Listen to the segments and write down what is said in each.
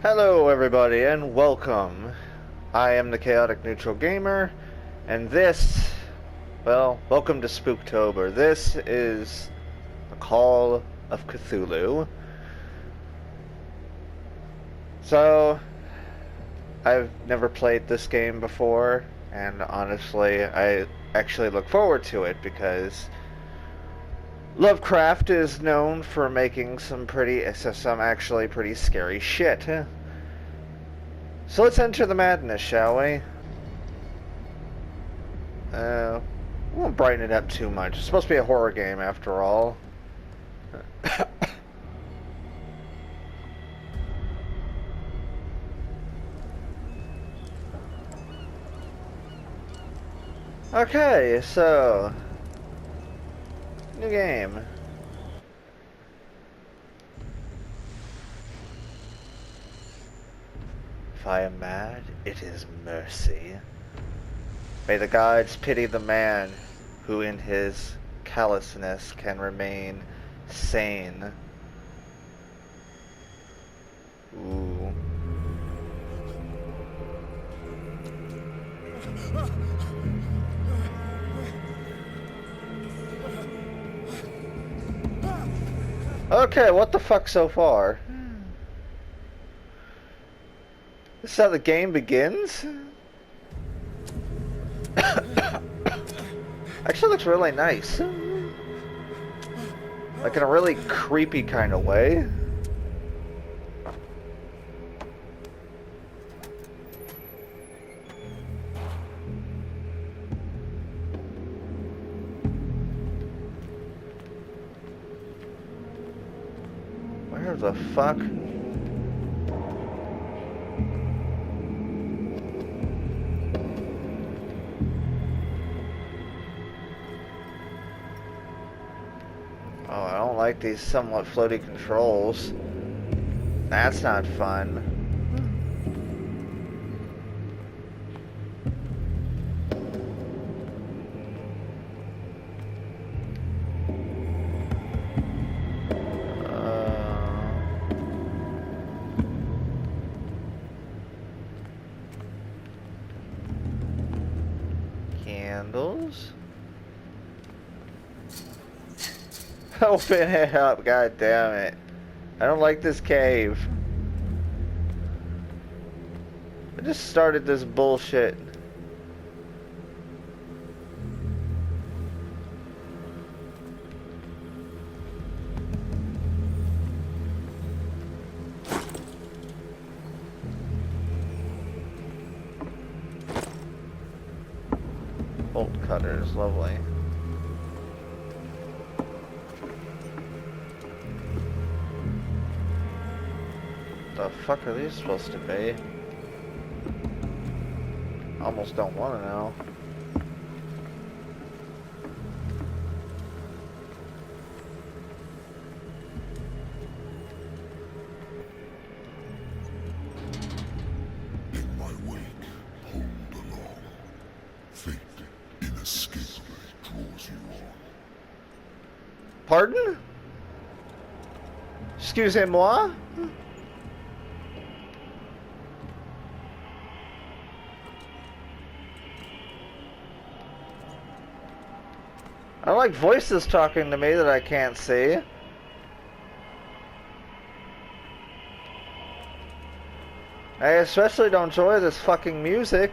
Hello everybody and welcome. I am the Chaotic Neutral Gamer, and welcome to Spooktober. This is the Call of Cthulhu. So, I've never played this game before, and honestly, I actually look forward to it because Lovecraft is known for making some actually pretty scary shit. So let's enter the madness, shall we? We won't brighten it up too much. It's supposed to be a horror game after all. Okay, so new game. If I am mad, it is mercy. May the gods pity the man who in his callousness can remain sane. Ooh. Okay, what the fuck so far? This is how the game begins? Actually looks really nice. Like in a really creepy kind of way. Where the fuck? Oh, I don't like these somewhat floaty controls. That's not fun. Candles. Open it up, god damn it. I don't like this cave. I just started this bullshit. Bolt cutters, lovely. What the fuck are these supposed to be? Almost don't want to know. In my wake, hold along. Fate inescapably draws you on. Pardon? Excusez-moi? I don't like voices talking to me that I can't see. I especially don't enjoy this fucking music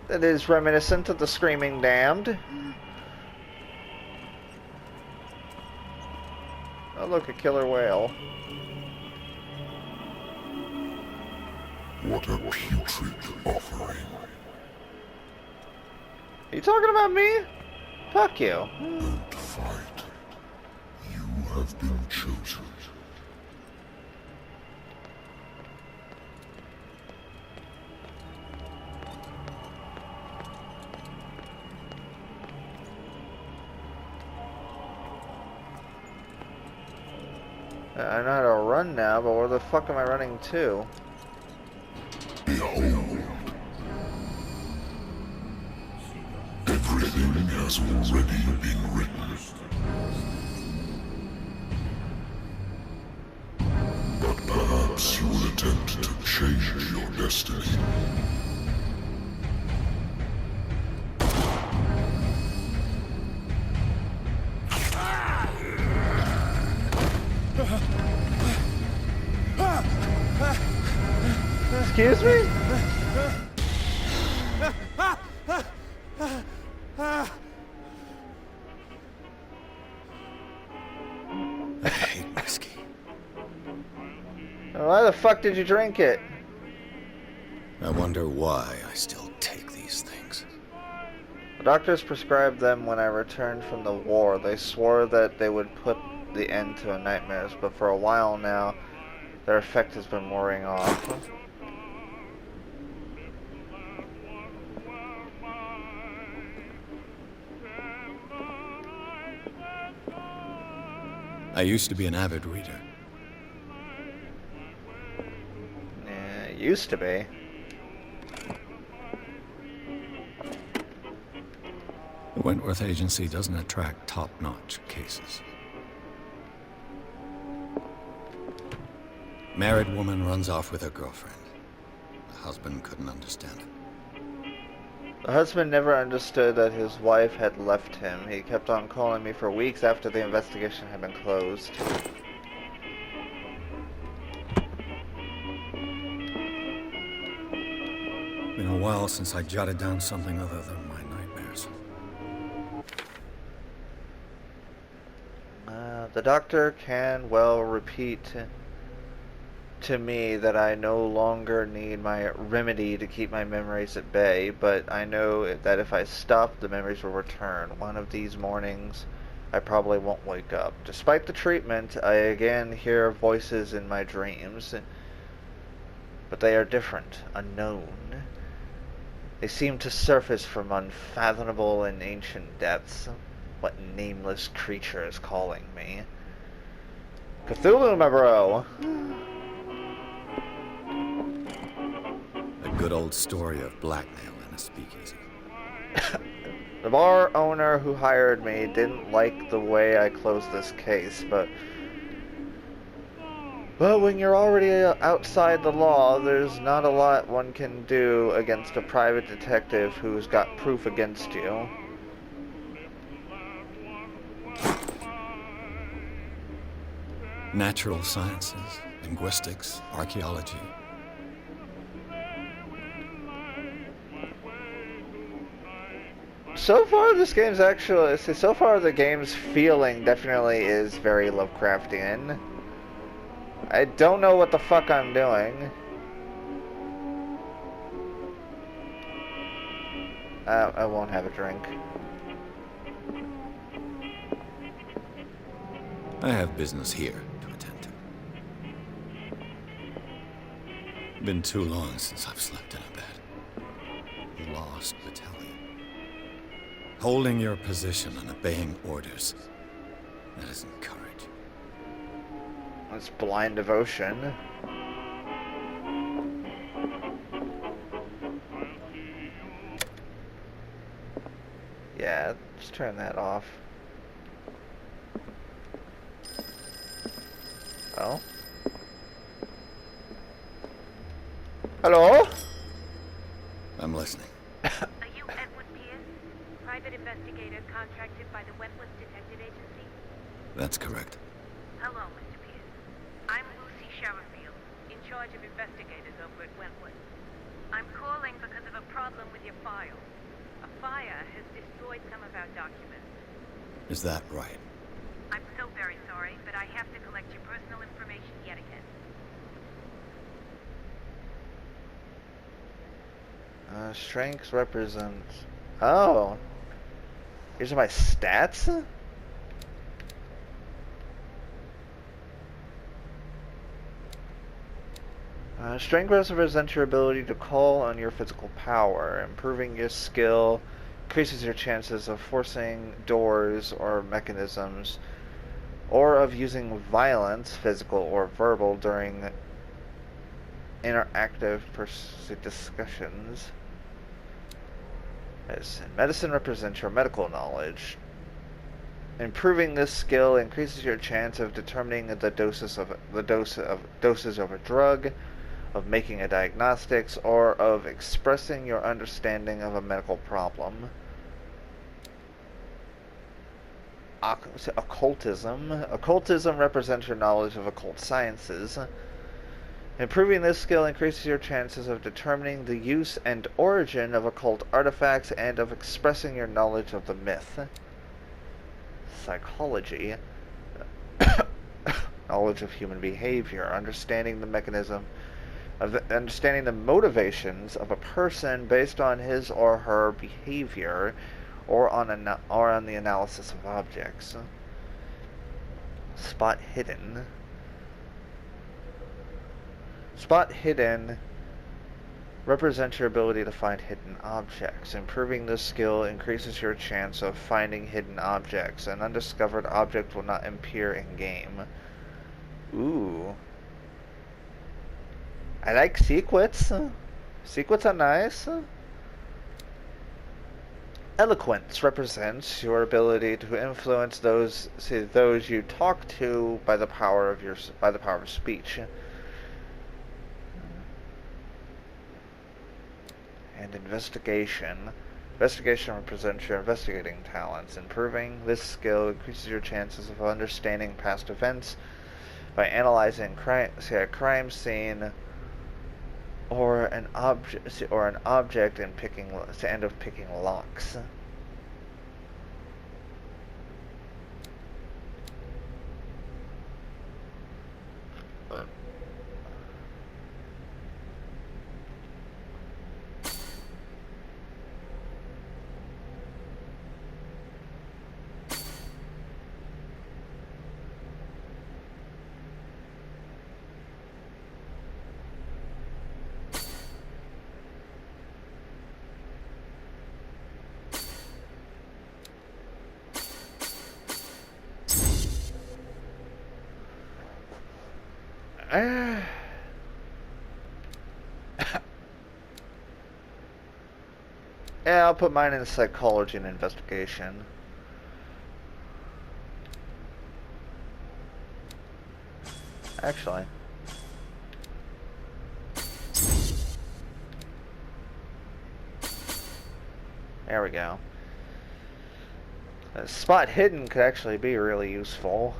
that is reminiscent of the Screaming Damned. Oh look, a killer whale. What a putrid offering. Are you talking about me? Fuck you. Don't fight. You have been chosen. I know how to run now, but where the fuck am I running to? Behold. Everything has already been written. But perhaps Perhaps you will attempt to change your destiny. Excuse me? I hate whiskey. Why the fuck did you drink it? I wonder why I still take these things. The doctors prescribed them when I returned from the war. They swore that they would put the end to nightmares, but for a while now, their effect has been wearing off. I used to be an avid reader. Yeah, it used to be. The Wentworth Agency doesn't attract top-notch cases. Married woman runs off with her girlfriend. The husband couldn't understand it. The husband never understood that his wife had left him. He kept on calling me for weeks after the investigation had been closed. Been a while since I jotted down something other than my nightmares. The doctor can well repeat to me that I no longer need my remedy to keep my memories at bay, but I know that if I stop, the memories will return. One of these mornings, I probably won't wake up. Despite the treatment, I again hear voices in my dreams, but they are different, unknown. They seem to surface from unfathomable and ancient depths. What nameless creature is calling me? Cthulhu, my bro! A good old story of blackmail in a speakeasy. The bar owner who hired me didn't like the way I closed this case, but when you're already outside the law, there's not a lot one can do against a private detective who's got proof against you. Natural sciences, linguistics, archaeology. So far, this game's actually... So far, the game's feeling definitely is very Lovecraftian. I don't know what the fuck I'm doing. I won't have a drink. I have business here to attend to. Been too long since I've slept in a bed. Lost battalion. Holding your position and obeying orders. That isn't courage. It's blind devotion. Yeah, just turn that off. Oh. Hello? I'm listening. Are you Edward Pierce, private investigator contracted by the Wentworth Detective Agency? That's correct. Hello, Mr. Pierce. I'm Lucy Sherrifield, in charge of investigators over at Wentworth. I'm calling because of a problem with your file. A fire has destroyed some of our documents. Is that right? I'm so very sorry, but I have to collect your personal information yet again. Strengths represents... Oh. These are my stats? Strength represents your ability to call on your physical power. Improving your skill increases your chances of forcing doors or mechanisms, or of using violence, physical or verbal, during interactive discussions. Medicine represents your medical knowledge. Improving this skill increases your chance of determining the doses of a drug, of making a diagnostics, or of expressing your understanding of a medical problem. Occultism. Occultism represents your knowledge of occult sciences. Improving this skill increases your chances of determining the use and origin of occult artifacts and of expressing your knowledge of the myth. Psychology. Knowledge of human behavior, understanding the motivations of a person based on his or her behavior, or on the analysis of objects. Spot hidden. Spot hidden represents your ability to find hidden objects. Improving this skill increases your chance of finding hidden objects. An undiscovered object will not appear in game. Ooh. I like secrets. Secrets are nice. Eloquence represents your ability to influence those you talk to by the power of speech. And investigation. Investigation represents your investigating talents. Improving this skill increases your chances of understanding past events by analyzing a crime scene or an object and picking locks. Yeah, I'll put mine in psychology and investigation. Actually. There we go. Spot hidden could actually be really useful.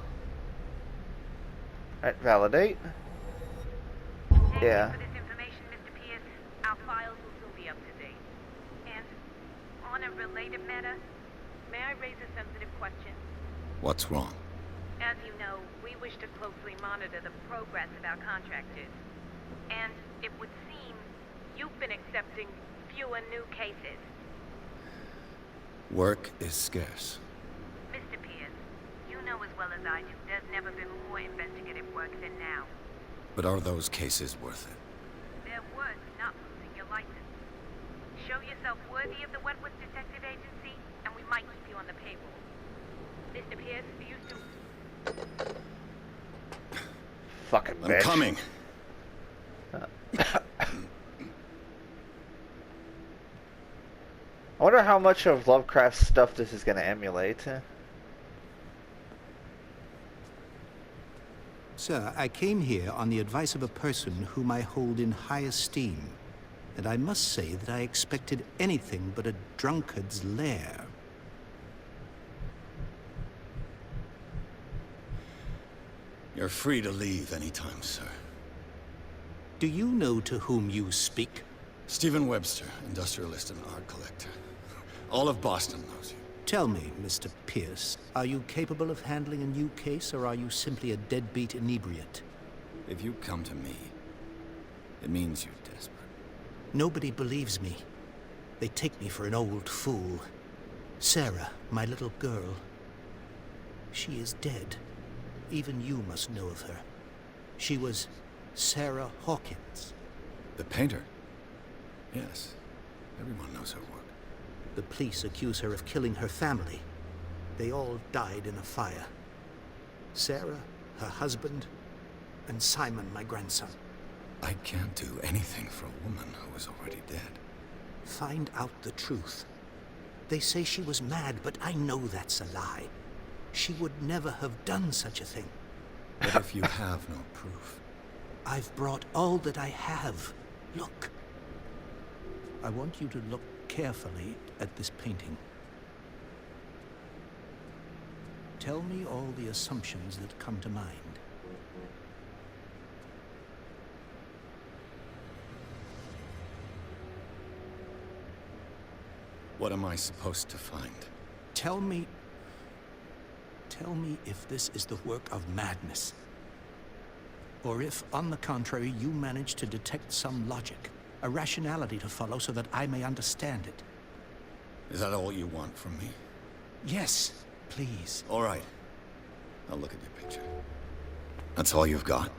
Alright, validate. Yeah. For this information, Mr. Pierce, our files will soon be up to date. And on a related matter, may I raise a sensitive question? What's wrong? As you know, we wish to closely monitor the progress of our contractors. And it would seem you've been accepting fewer new cases. Work is scarce. Mr. Pierce, you know as well as I do, there's never been more investigative work than now. But are those cases worth it? They're worth not losing your license. Show yourself worthy of the Wentworth Detective Agency, and we might keep you on the payroll. Mr. Pierce, you two... Fucking bitch. I'm coming. I wonder how much of Lovecraft's stuff this is going to emulate. Sir, I came here on the advice of a person whom I hold in high esteem, and I must say that I expected anything but a drunkard's lair. You're free to leave anytime, sir. Do you know to whom you speak? Stephen Webster, industrialist and art collector. All of Boston knows you. Tell me, Mr. Pierce, are you capable of handling a new case, or are you simply a deadbeat inebriate? If you come to me, it means you're desperate. Nobody believes me. They take me for an old fool. Sarah, my little girl, she is dead. Even you must know of her. She was Sarah Hawkins. The painter? Yes. Everyone knows her work. The police accuse her of killing her family. They all died in a fire. Sarah, her husband, and Simon, my grandson. I can't do anything for a woman who is already dead. Find out the truth. They say she was mad, but I know that's a lie. She would never have done such a thing. But if you have no proof... I've brought all that I have. Look. I want you to look carefully at this painting. Tell me all the assumptions that come to mind. What am I supposed to find? Tell me if this is the work of madness. Or if, on the contrary, you manage to detect some logic, a rationality to follow so that I may understand it. Is that all you want from me? Yes, please. All right. I'll look at your picture. That's all you've got?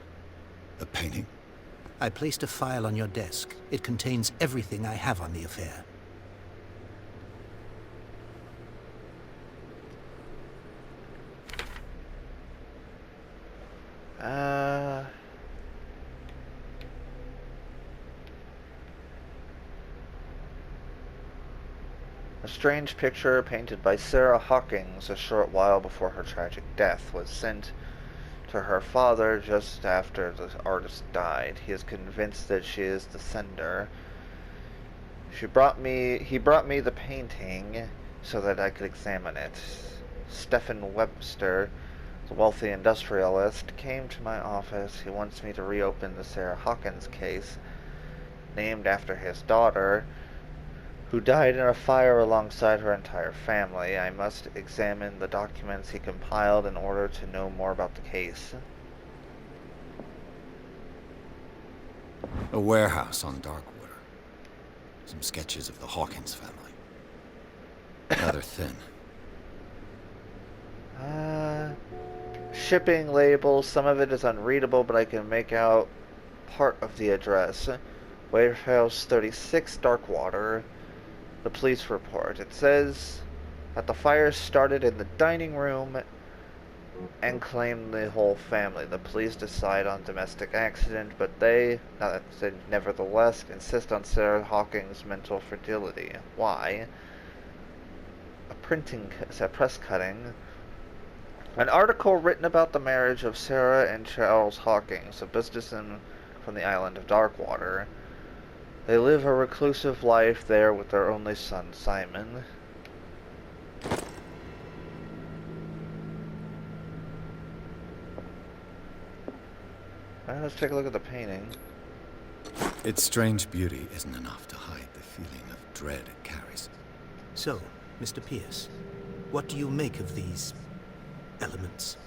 The painting? I placed a file on your desk. It contains everything I have on the affair. A strange picture painted by Sarah Hawkins a short while before her tragic death was sent to her father just after the artist died. He is convinced that she is the sender. He brought me the painting so that I could examine it. Stephen Webster, the wealthy industrialist, came to my office. He wants me to reopen the Sarah Hawkins case, named after his daughter, who died in a fire alongside her entire family. I must examine the documents he compiled in order to know more about the case. A warehouse on Darkwater. Some sketches of the Hawkins family. Rather thin. Shipping labels. Some of it is unreadable, but I can make out part of the address. Warehouse 36, Darkwater. The police report. It says that the fire started in the dining room and claimed the whole family. The police decide on domestic accident, but they nevertheless insist on Sarah Hawkins' mental fragility. Why? A press cutting. An article written about the marriage of Sarah and Charles Hawkins, a businessman from the island of Darkwater. They live a reclusive life there with their only son, Simon. Alright, let's take a look at the painting. Its strange beauty isn't enough to hide the feeling of dread it carries. So, Mr. Pierce, what do you make of these elements?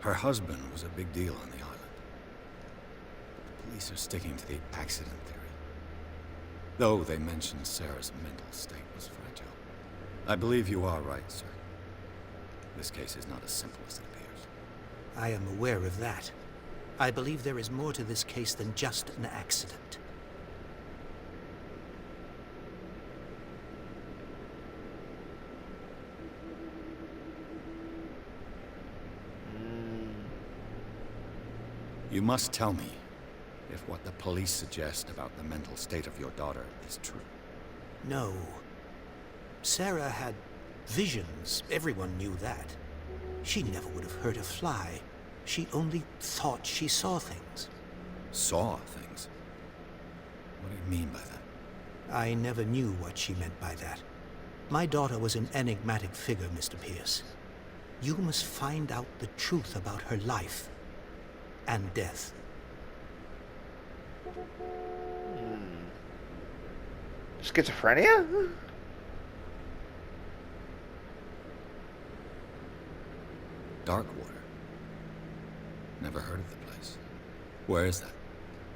Her husband was a big deal on the island. The police are sticking to the accident theory. Though they mentioned Sarah's mental state was fragile. I believe you are right, sir. This case is not as simple as it appears. I am aware of that. I believe there is more to this case than just an accident. You must tell me if what the police suggest about the mental state of your daughter is true. No. Sarah had visions. Everyone knew that. She never would have hurt a fly. She only thought she saw things. Saw things? What do you mean by that? I never knew what she meant by that. My daughter was an enigmatic figure, Mr. Pierce. You must find out the truth about her life and death. Schizophrenia? Darkwater. Never heard of the place. Where is that?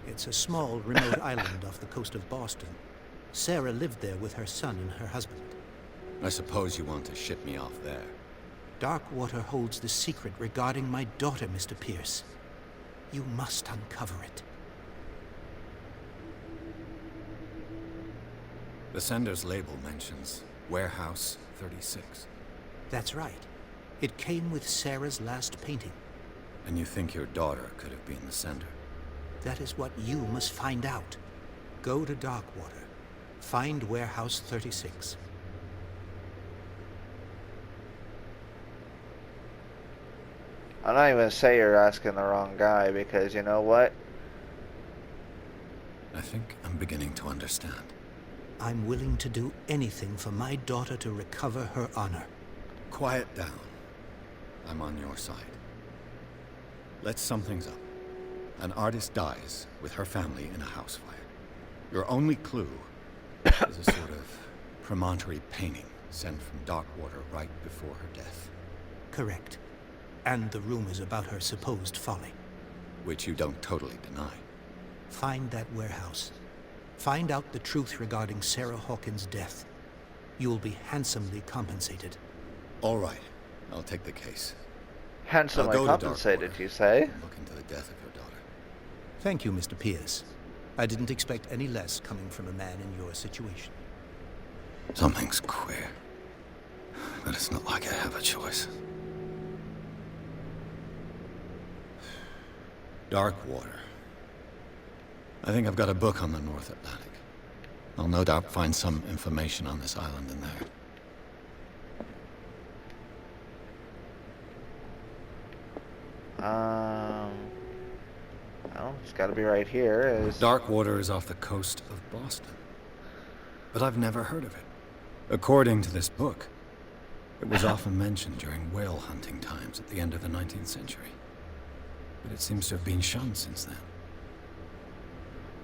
It's a small, remote island off the coast of Boston. Sarah lived there with her son and her husband. I suppose you want to ship me off there. Darkwater holds the secret regarding my daughter, Mr. Pierce. You must uncover it. The sender's label mentions Warehouse 36. That's right. It came with Sarah's last painting. And you think your daughter could have been the sender? That is what you must find out. Go to Darkwater. Find Warehouse 36. I'm not even gonna say you're asking the wrong guy, because you know what? I think I'm beginning to understand. I'm willing to do anything for my daughter to recover her honor. Quiet down. I'm on your side. Let's sum things up. An artist dies with her family in a house fire. Your only clue is a sort of promontory painting sent from Darkwater right before her death. Correct. And the rumors about her supposed folly. Which you don't totally deny. Find that warehouse. Find out the truth regarding Sarah Hawkins' death. You will be handsomely compensated. All right. I'll take the case. Handsomely I'll go to compensated, Darkwater you say? and look into the death of your daughter. Thank you, Mr. Pierce. I didn't expect any less coming from a man in your situation. Something's queer. But it's not like I have a choice. Darkwater. I think I've got a book on the North Atlantic. I'll no doubt find some information on this island in there. Well, it's gotta be right here. Darkwater is off the coast of Boston. But I've never heard of it. According to this book, it was often mentioned during whale hunting times at the end of the 19th century. But it seems to have been shunned since then.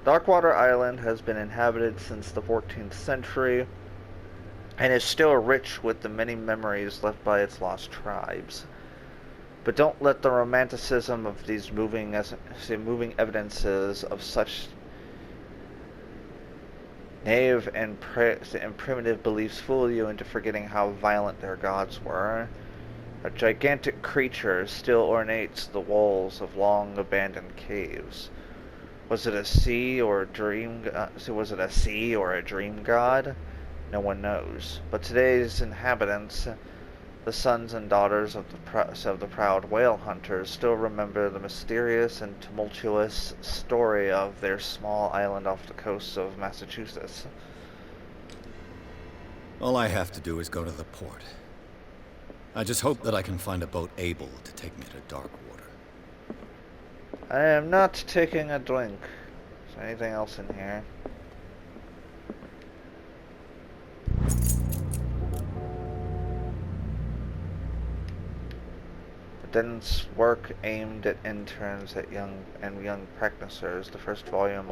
Darkwater Island has been inhabited since the 14th century and is still rich with the many memories left by its lost tribes. But don't let the romanticism of these moving evidences of such naive and primitive beliefs fool you into forgetting how violent their gods were. A gigantic creature still ornates the walls of long abandoned caves. Was it a sea or a dream? Was it a sea or a dream god? No one knows. But today's inhabitants, the sons and daughters of the proud whale hunters, still remember the mysterious and tumultuous story of their small island off the coast of Massachusetts. All I have to do is go to the port. I just hope that I can find a boat able to take me to Darkwater. I am not taking a drink. Is there anything else in here? A dense work aimed at interns at young practitioners. The first volume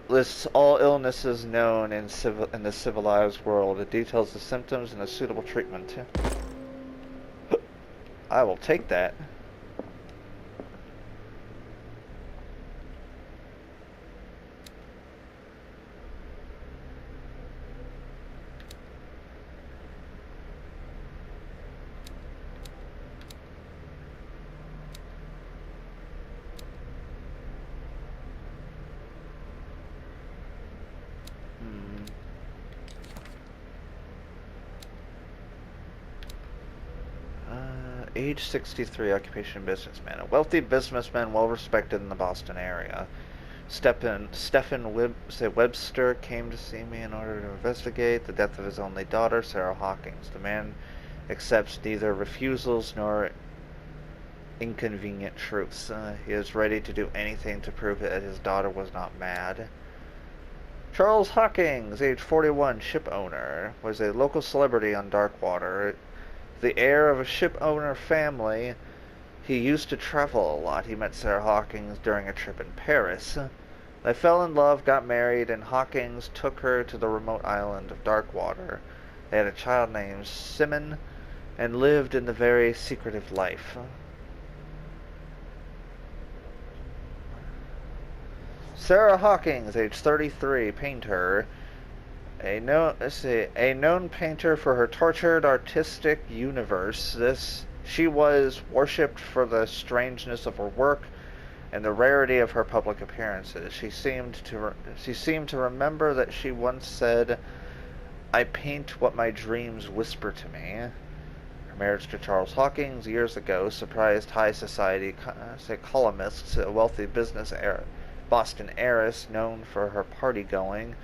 lists all illnesses known in the civilized world. It details the symptoms and a suitable treatment. I will take that. Age 63, occupation businessman. A wealthy businessman well respected in the Boston area. Stephen Webster came to see me in order to investigate the death of his only daughter, Sarah Hawkins. The man accepts neither refusals nor inconvenient truths. He is ready to do anything to prove that his daughter was not mad. Charles Hawkins, age 41, ship owner, was a local celebrity on Darkwater. The heir of a ship owner family, he used to travel a lot. He met Sarah Hawkins during a trip in Paris. They fell in love, got married, and Hawkins took her to the remote island of Darkwater. They had a child named Simon and lived in the very secretive life. Sarah Hawkins, age 33, painter. A known painter for her tortured artistic universe. She was worshipped for the strangeness of her work and the rarity of her public appearances. She seemed to remember that she once said, "I paint what my dreams whisper to me." Her marriage to Charles Hawkins years ago surprised high society columnists. A wealthy Boston heiress known for her party-going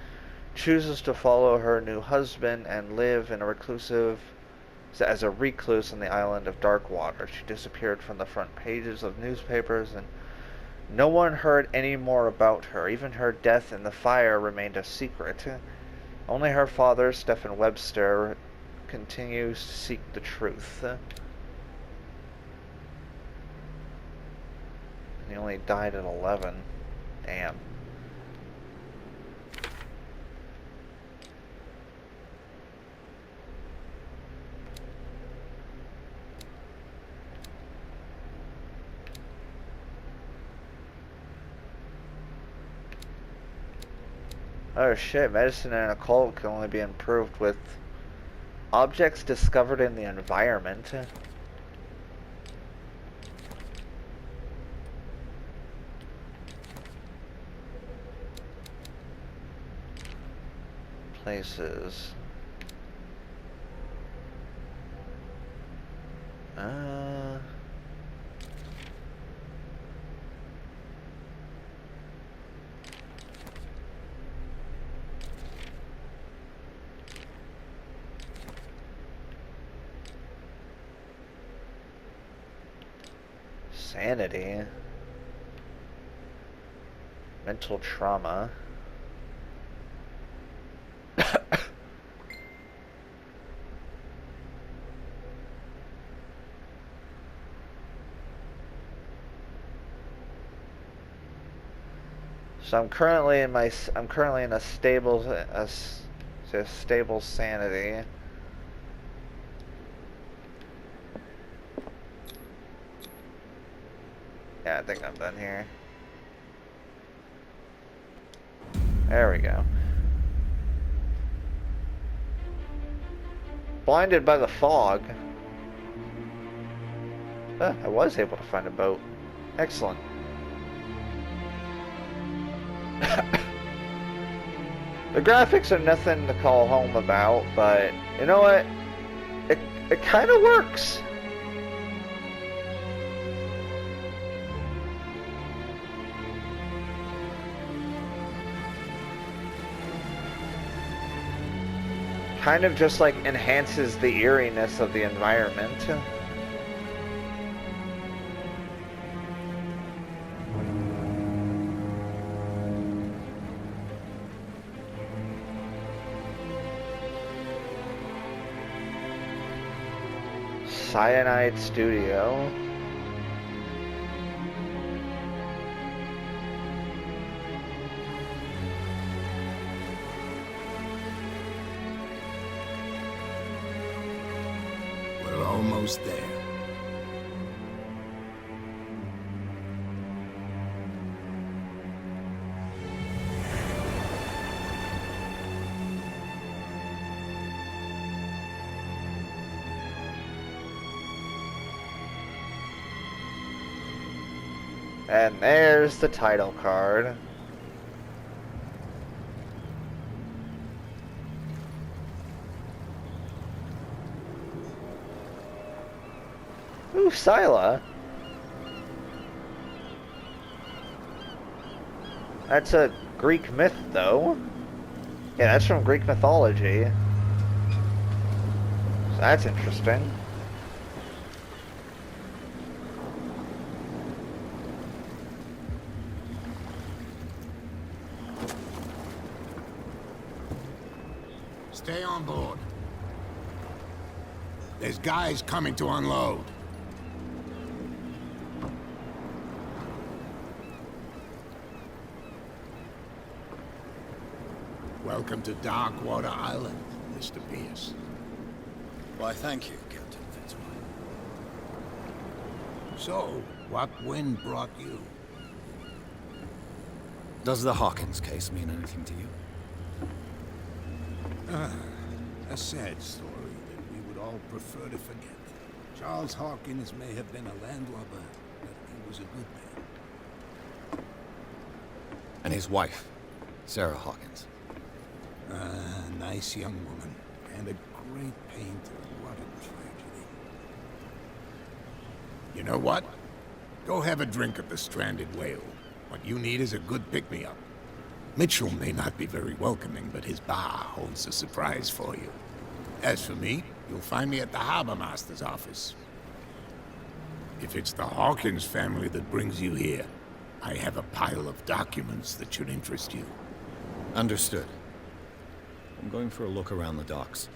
chooses to follow her new husband and live as a recluse on the island of Darkwater. She disappeared from the front pages of newspapers, and no one heard any more about her. Even her death in the fire remained a secret. Only her father, Stephen Webster, continues to seek the truth. He only died at 11. Damn. Oh shit, medicine and occult can only be improved with objects discovered in the environment. Places. Sanity. Mental trauma. So I'm currently in a stable sanity. Yeah, I think I'm done here. There we go. Blinded by the fog. I was able to find a boat. Excellent. The graphics are nothing to call home about, but you know what? It kind of works. Kind of just like enhances the eeriness of the environment. Cyanide Studio. We're almost there. And there's the title card. Ooh, Scylla. That's a Greek myth, though. Yeah, that's from Greek mythology. So that's interesting. Stay on board. There's guys coming to unload. Welcome to Darkwater Island, Mr. Pierce. Why, thank you, Captain Fitzroy. So, what wind brought you? Does the Hawkins case mean anything to you? A sad story that we would all prefer to forget. Charles Hawkins may have been a landlubber, but he was a good man. And his wife, Sarah Hawkins. A nice young woman, and a great pain to what a tragedy. You know what? Go have a drink at the Stranded Whale. What you need is a good pick-me-up. Mitchell may not be very welcoming, but his bar holds a surprise for you. As for me, you'll find me at the Harbor Master's office. If it's the Hawkins family that brings you here, I have a pile of documents that should interest you. Understood. I'm going for a look around the docks.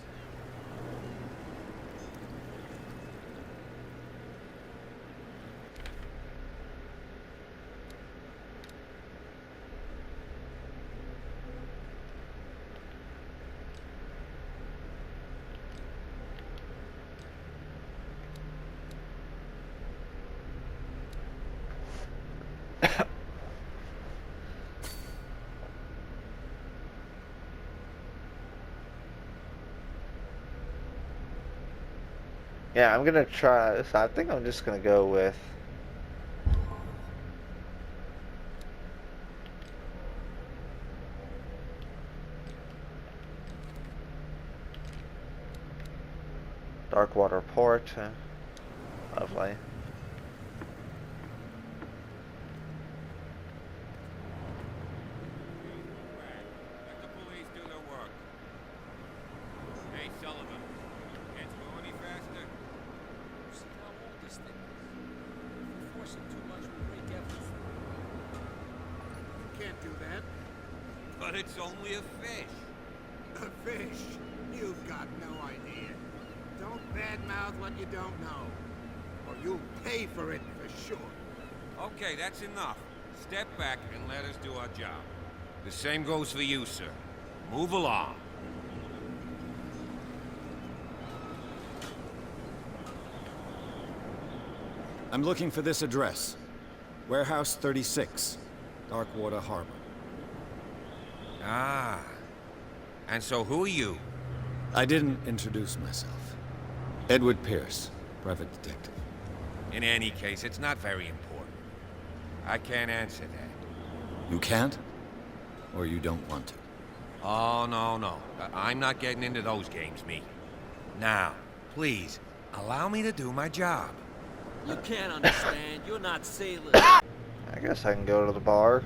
Yeah, I'm gonna try. So I think I'm just gonna go with. Darkwater Port. Lovely. Let the police do their work. Hey, Sullivan. Can't you go any faster? See how old this thing is. If we force it too much, we'll break everything. Can't do that. But it's only a fish. A fish? You've got no idea. Don't badmouth what you don't know. Or you'll pay for it for sure. Okay, that's enough. Step back and let us do our job. The same goes for you, sir. Move along. I'm looking for this address. Warehouse 36, Darkwater Harbor. Ah. And so who are you? I didn't introduce myself. Edward Pierce, private detective. In any case, it's not very important. I can't answer that. You can't? Or you don't want to? Oh, no. I'm not getting into those games, me. Now, please, allow me to do my job. You can't understand. You're not sailors. I guess I can go to the bar.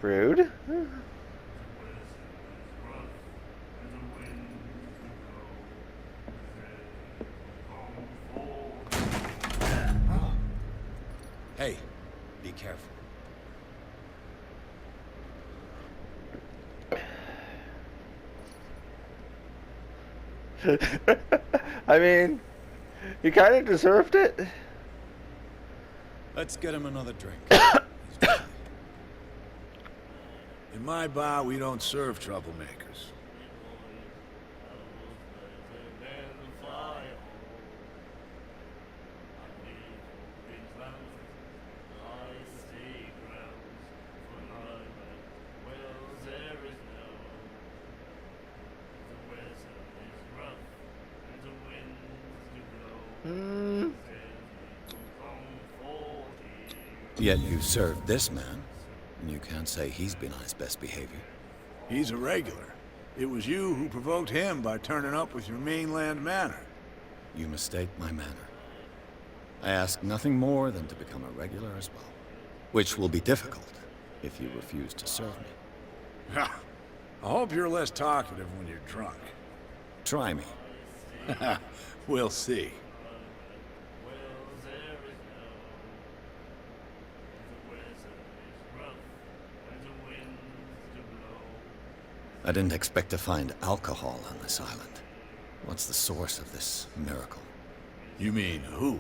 Rude. Hey, be careful. I mean, he kind of deserved it. Let's get him another drink. In my bar, we don't serve troublemakers. Yet you served this man, and you can't say he's been on his best behavior. He's a regular. It was you who provoked him by turning up with your mainland manner. You mistake my manner. I ask nothing more than to become a regular as well. Which will be difficult if you refuse to serve me. Ha! I hope you're less talkative when you're drunk. Try me. We'll see. I didn't expect to find alcohol on this island. What's the source of this miracle? You mean who?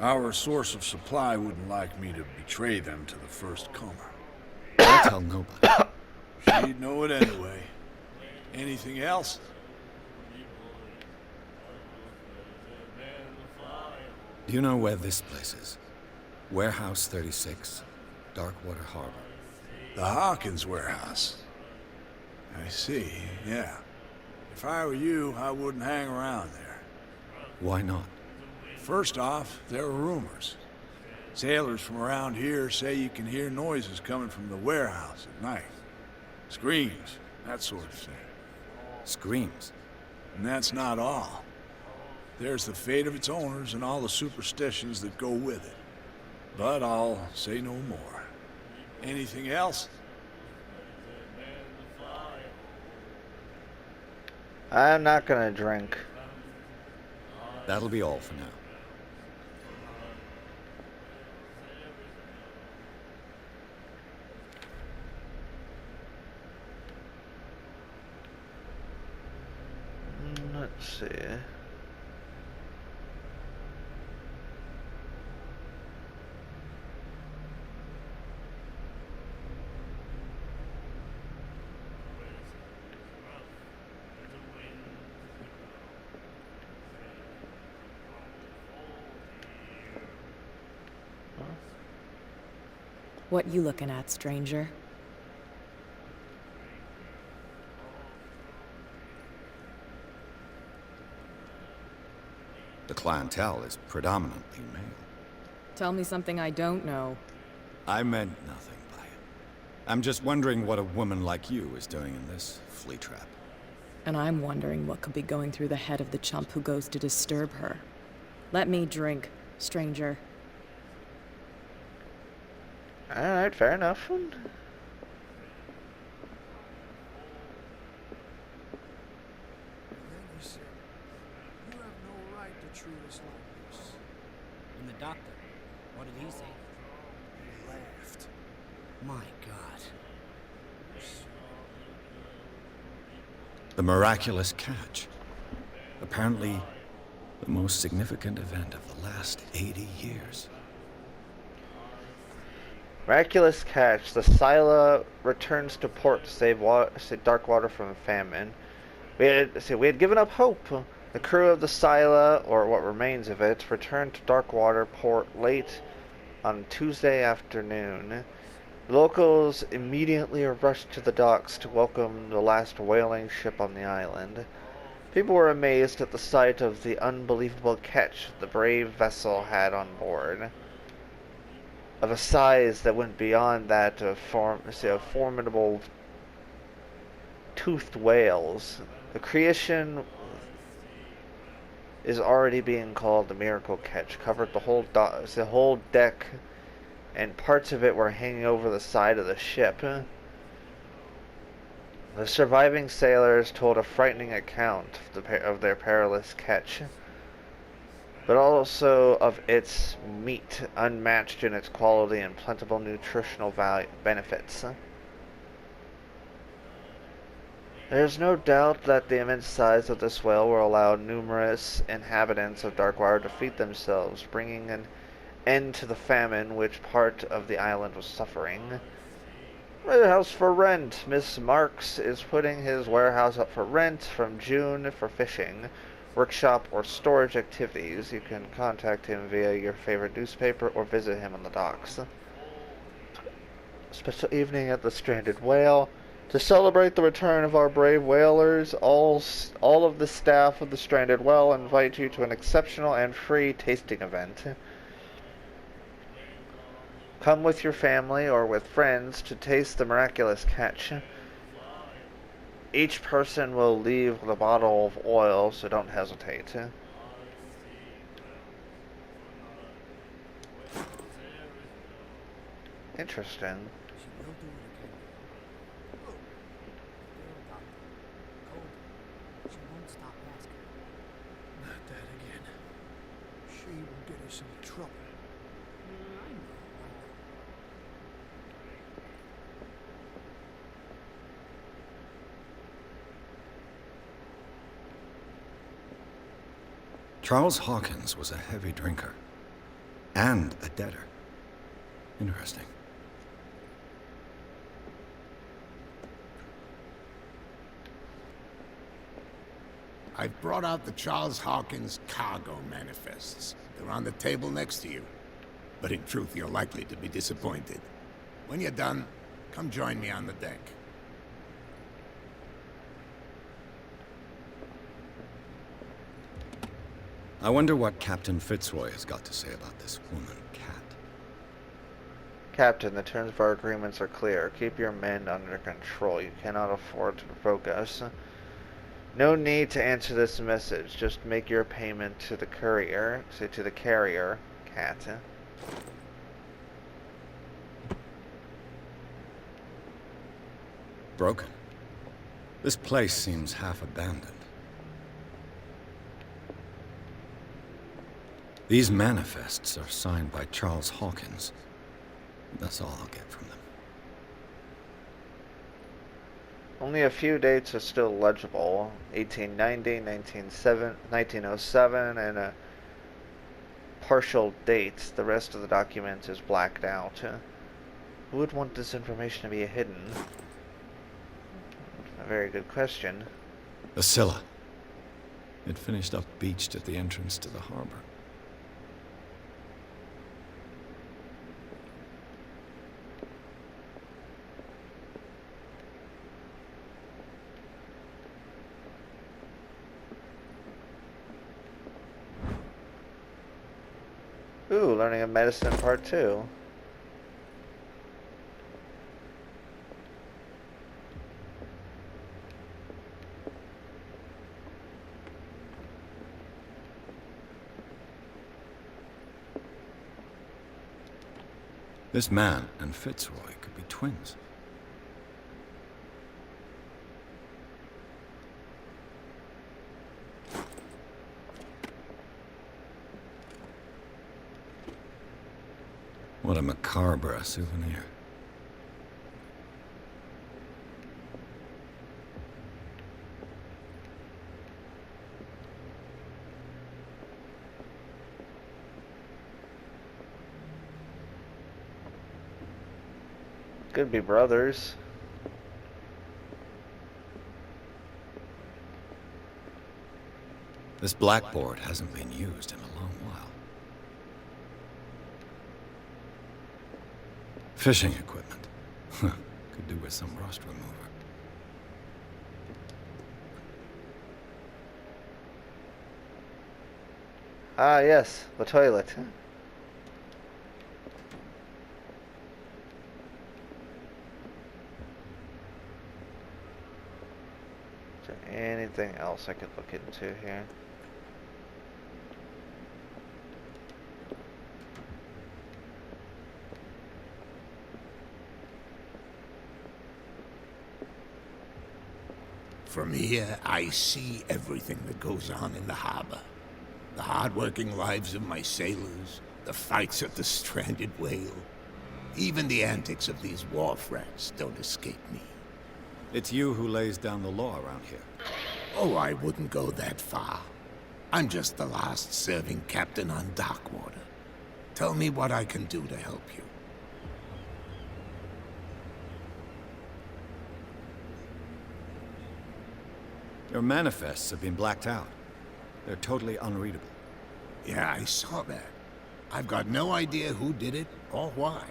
Our source of supply wouldn't like me to betray them to the first comer. I'll tell nobody. She'd know it anyway. Anything else? Do you know where this place is? Warehouse 36, Darkwater Harbor. The Hawkins warehouse. I see, yeah. If I were you, I wouldn't hang around there. Why not? First off, there are rumors. Sailors from around here say you can hear noises coming from the warehouse at night. Screams, that sort of thing. Screams. And that's not all. There's the fate of its owners and all the superstitions that go with it. But I'll say no more. Anything else? I'm not gonna drink. That'll be all for now. Let's see. What you looking at, stranger? The clientele is predominantly male. Tell me something I don't know. I meant nothing by it. I'm just wondering what a woman like you is doing in this flea trap. And I'm wondering what could be going through the head of the chump who goes to disturb her. Let me drink, stranger. Alright, fair enough. And the doctor, what did he say? He laughed. My God. The miraculous catch. Apparently, the most significant event of the last 80 years. Miraculous catch. The Scylla returns to port to save dark water from famine. We had given up hope. The crew of the Scylla, or what remains of it, returned to Darkwater port late on Tuesday afternoon. Locals immediately rushed to the docks to welcome the last whaling ship on the island. People were amazed at the sight of the unbelievable catch the brave vessel had on board, of a size that went beyond that of formidable toothed whales. The creation is already being called the miracle catch. Covered the whole deck, and parts of it were hanging over the side of the ship. The surviving sailors told a frightening account of their perilous catch, but also of its meat, unmatched in its quality and plentiful nutritional benefits. There is no doubt that the immense size of this whale will allow numerous inhabitants of Darkwater to feed themselves, bringing an end to the famine which part of the island was suffering. Warehouse for rent. Miss Marks is putting his warehouse up for rent from June for fishing, workshop, or storage activities. You can contact him via your favorite newspaper or visit him on the docks. Special evening at the Stranded Whale. To celebrate the return of our brave whalers, all of the staff of the Stranded Whale invite you to an exceptional and free tasting event. Come with your family or with friends to taste the miraculous catch. Each person will leave with a bottle of oil, so don't hesitate. Interesting. She won't stop asking. Not that again. She will get us into trouble. I know. Charles Hawkins was a heavy drinker. And a debtor. Interesting. I've brought out the Charles Hawkins cargo manifests. They're on the table next to you. But in truth, you're likely to be disappointed. When you're done, come join me on the deck. I wonder what Captain Fitzroy has got to say about this woman, Cat. Captain, the terms of our agreements are clear. Keep your men under control. You cannot afford to provoke us. No need to answer this message. Just make your payment to the courier. Say to the carrier, Cat. Broken. This place seems half abandoned. These manifests are signed by Charles Hawkins. That's all I'll get from them. Only a few dates are still legible. 1890, 1907, and partial dates. The rest of the document is blacked out. Who would want this information to be hidden? A very good question. The Scylla. It finished up beached at the entrance to the harbor. Ooh, learning a medicine part 2. This man and Fitzroy could be twins. What a macabre souvenir. Could be brothers. This blackboard hasn't been used in a long while. Fishing equipment. Could do with some rust remover. Ah, yes, the toilet. Is there anything else I could look into here? From here, I see everything that goes on in the harbor. The hard-working lives of my sailors, the fights at the stranded whale. Even the antics of these wharf rats don't escape me. It's you who lays down the law around here. Oh, I wouldn't go that far. I'm just the last serving captain on Darkwater. Tell me what I can do to help you. Your manifests have been blacked out. They're totally unreadable. Yeah, I saw that. I've got no idea who did it or why.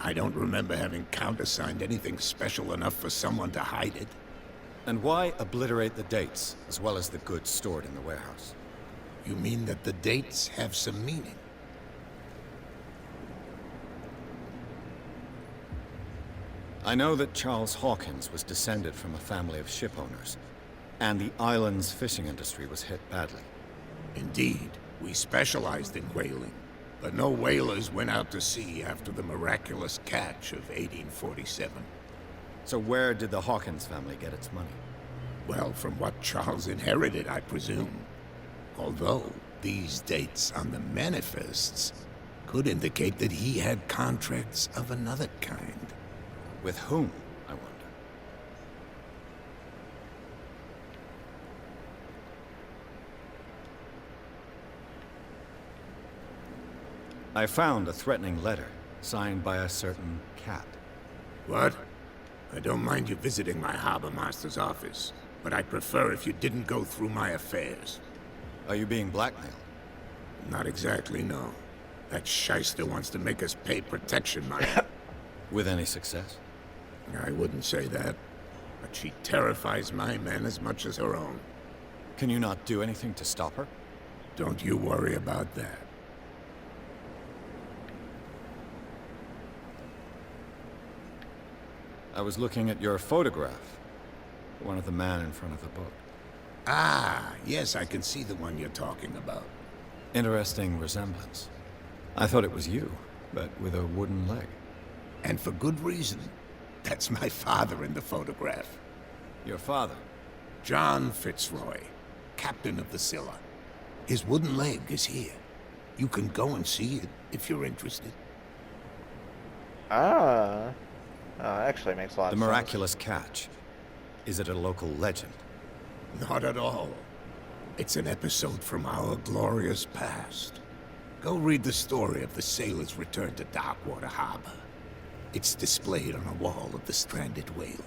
I don't remember having countersigned anything special enough for someone to hide it. And why obliterate the dates, as well as the goods stored in the warehouse? You mean that the dates have some meaning? I know that Charles Hawkins was descended from a family of ship owners, and the island's fishing industry was hit badly. Indeed, we specialized in whaling, but no whalers went out to sea after the miraculous catch of 1847. So where did the Hawkins family get its money? Well, from what Charles inherited, I presume. Although, these dates on the manifests could indicate that he had contracts of another kind. With whom, I wonder? I found a threatening letter, signed by a certain Cat. What? I don't mind you visiting my harbor master's office, but I'd prefer if you didn't go through my affairs. Are you being blackmailed? Not exactly, no. That shyster wants to make us pay protection money. With any success? I wouldn't say that, but she terrifies my men as much as her own. Can you not do anything to stop her? Don't you worry about that. I was looking at your photograph. One of the man in front of the book. Ah, yes, I can see the one you're talking about. Interesting resemblance. I thought it was you, but with a wooden leg. And for good reason. That's my father in the photograph. Your father? John Fitzroy, captain of the Scylla. His wooden leg is here. You can go and see it if you're interested. Ah. Actually makes a lot The of sense. miraculous catch. Is it a local legend? Not at all. It's an episode from our glorious past. Go read the story of the sailor's return to Darkwater Harbor. It's displayed on a wall of the stranded whale.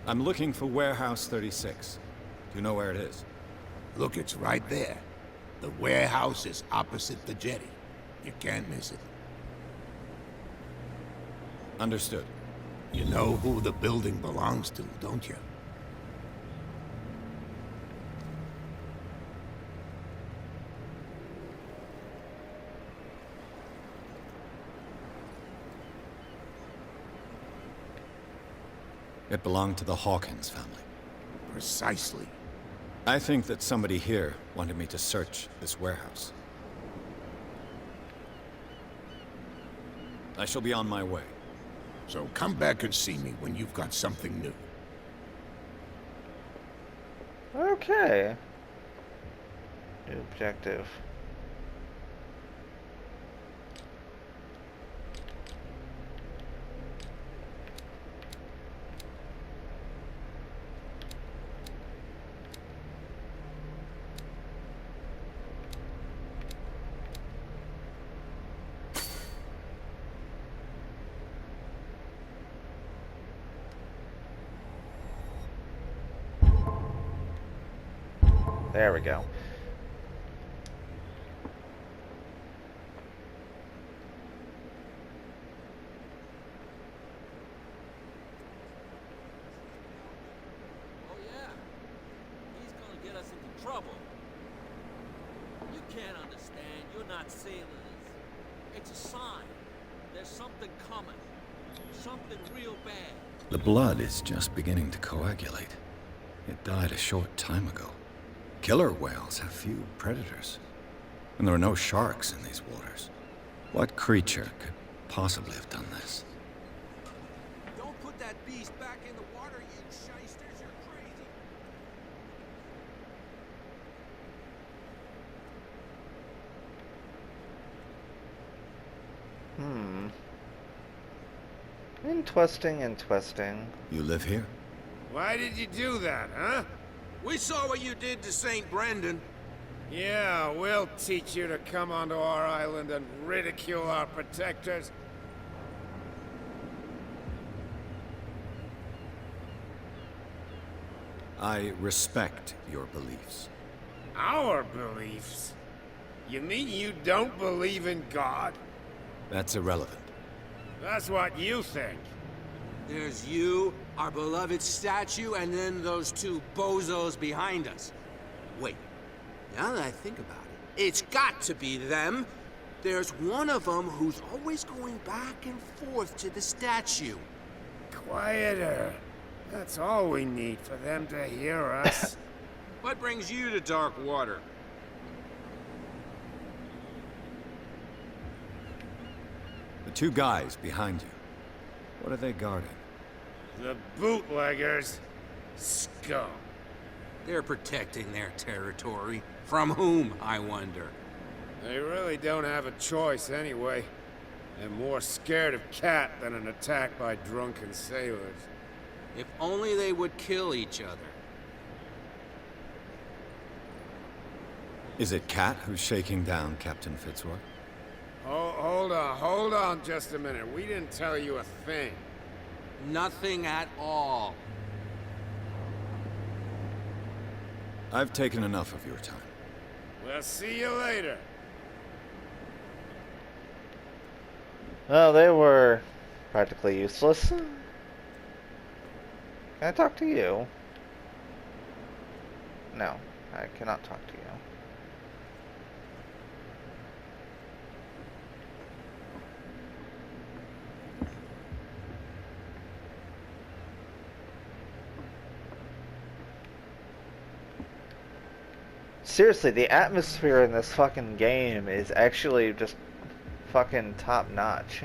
I'm looking for Warehouse 36. Do you know where it is? Look, it's right there. The warehouse is opposite the jetty. You can't miss it. Understood. You know who the building belongs to, don't you? It belonged to the Hawkins family. Precisely. I think that somebody here wanted me to search this warehouse. I shall be on my way. So come back and see me when you've got something new. Okay. New objective. There we go. Oh yeah, he's gonna get us into trouble. You can't understand, you're not sailors. It's a sign. There's something coming. Something real bad. The blood is just beginning to coagulate. It died a short time ago. Killer whales have few predators. And there are no sharks in these waters. What creature could possibly have done this? Don't put that beast back in the water, you shysters. You're crazy. Interesting. You live here? Why did you do that, huh? We saw what you did to St. Brendan. Yeah, we'll teach you to come onto our island and ridicule our protectors. I respect your beliefs. Our beliefs? You mean you don't believe in God? That's irrelevant. That's what you think. There's you, our beloved statue, and then those two bozos behind us. Wait, now that I think about it, it's got to be them. There's one of them who's always going back and forth to the statue. Quieter. That's all we need for them to hear us. What brings you to dark water? The two guys behind you. What are they guarding? The bootleggers. Scum. They're protecting their territory. From whom, I wonder? They really don't have a choice anyway. They're more scared of Cat than an attack by drunken sailors. If only they would kill each other. Is it Cat who's shaking down Captain Fitzroy? Oh, hold on just a minute. We didn't tell you a thing. Nothing at all. I've taken enough of your time. We'll see you later. Well, they were practically useless. Can I talk to you? No, I cannot talk to you. Seriously, the atmosphere in this fucking game is actually just fucking top notch.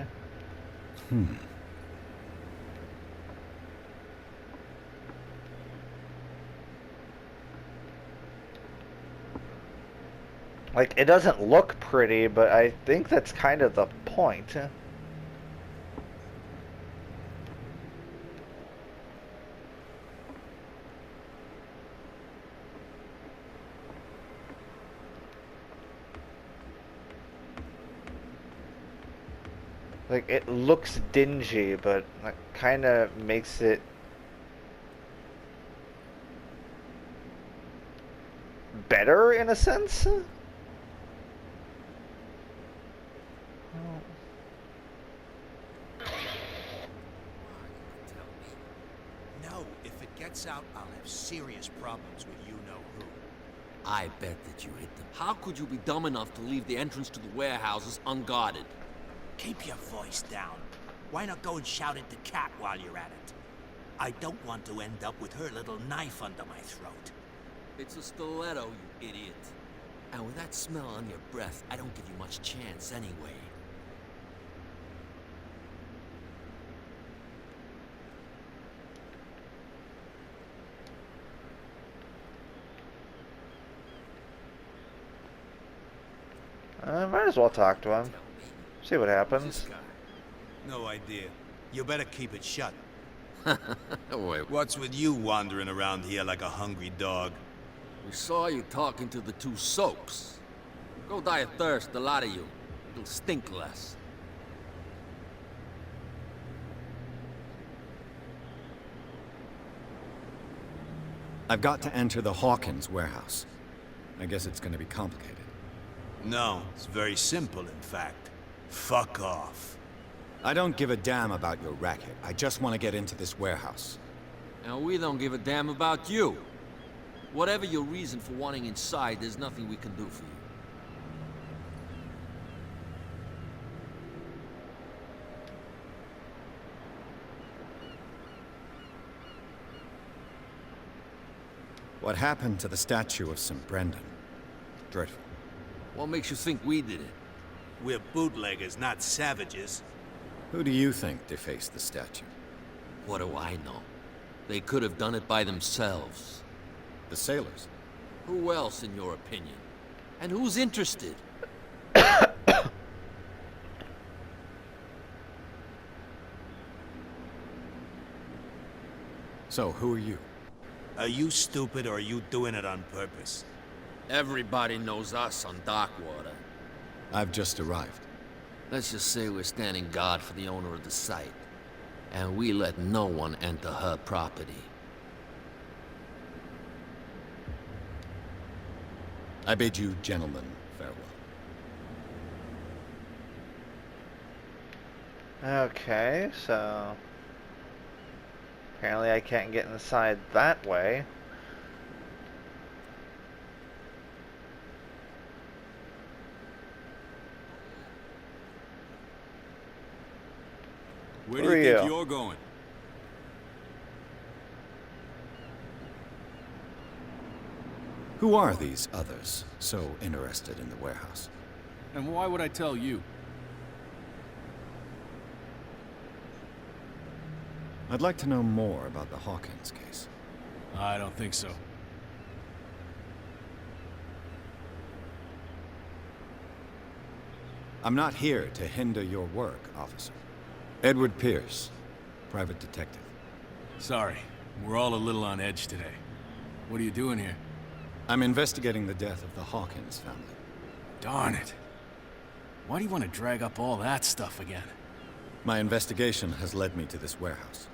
Like, it doesn't look pretty, but I think that's kind of the point. Like, it looks dingy, but that kind of makes it better in a sense. No, if it gets out, I'll have serious problems with you-know-who. I bet that you hit them. How could you be dumb enough to leave the entrance to the warehouses unguarded? Keep your voice down. Why not go and shout at the cat while you're at it? I don't want to end up with her little knife under my throat. It's a stiletto, you idiot. And with that smell on your breath, I don't give you much chance anyway. Might as well talk to him. See what happens. No idea. You better keep it shut. Wait, What's with you wandering around here like a hungry dog? we saw you talking to the two soaps. Go die of thirst, the lot of you. You'll stink less. I've got to enter the Hawkins warehouse. I guess it's gonna be complicated. No, it's very simple, in fact. Fuck off. I don't give a damn about your racket. I just want to get into this warehouse. And we don't give a damn about you. Whatever your reason for wanting inside, there's nothing we can do for you. What happened to the statue of St. Brendan? Dreadful. What makes you think we did it? We're bootleggers, not savages. Who do you think defaced the statue? What do I know? They could have done it by themselves. The sailors? Who else, in your opinion? And who's interested? So, who are you? Are you stupid or are you doing it on purpose? Everybody knows us on Darkwater. I've just arrived. Let's just say we're standing guard for the owner of the site. And we let no one enter her property. I bid you gentlemen farewell. Okay, so apparently I can't get inside that way. Where Who do you are think you? you're going? Who are these others so interested in the warehouse? And why would I tell you? I'd like to know more about the Hawkins case. I don't think so. I'm not here to hinder your work, officer. Edward Pierce, private detective. Sorry, we're all a little on edge today. What are you doing here? I'm investigating the death of the Hawkins family. Darn it. Why do you want to drag up all that stuff again? My investigation has led me to this warehouse.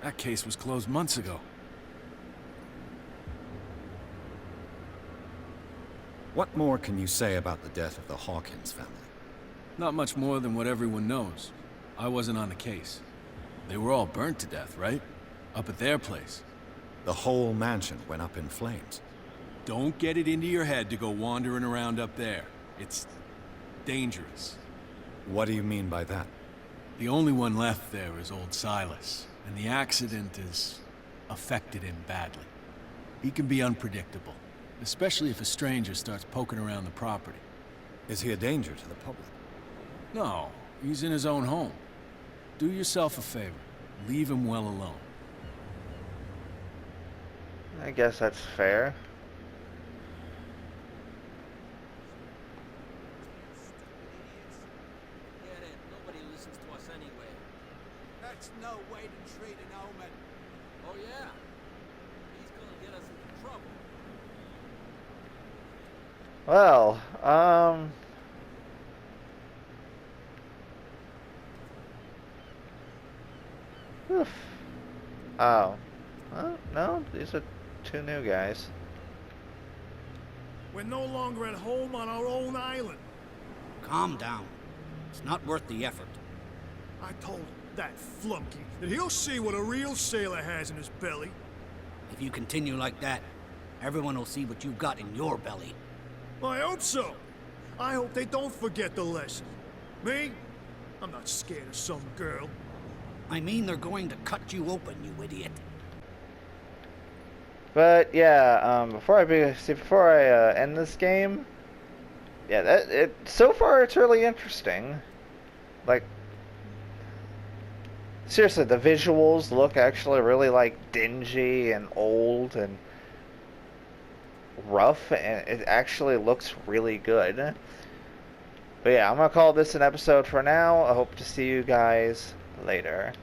That case was closed months ago. What more can you say about the death of the Hawkins family? Not much more than what everyone knows. I wasn't on the case. They were all burnt to death, right? Up at their place. The whole mansion went up in flames. Don't get it into your head to go wandering around up there. It's dangerous. What do you mean by that? The only one left there is old Silas, and the accident has affected him badly. He can be unpredictable, especially if a stranger starts poking around the property. Is he a danger to the public? No, he's in his own home. Do yourself a favor. Leave him well alone. I guess that's fair. Get it. Nobody listens to us anyway. That's no way to treat an omen. Oh yeah? He's gonna get us into trouble. Well, oof. Oh. Well, no, these are two new guys. We're no longer at home on our own island. Calm down. It's not worth the effort. I told that flunky that he'll see what a real sailor has in his belly. If you continue like that, everyone will see what you've got in your belly. I hope so. I hope they don't forget the lesson. Me? I'm not scared of some girl. I mean they're going to cut you open, you idiot. But yeah, before I end this game, yeah, so far it's really interesting. Like, seriously, the visuals look actually really like dingy and old and rough, and it actually looks really good. But yeah, I'm gonna call this an episode for now. I hope to see you guys later.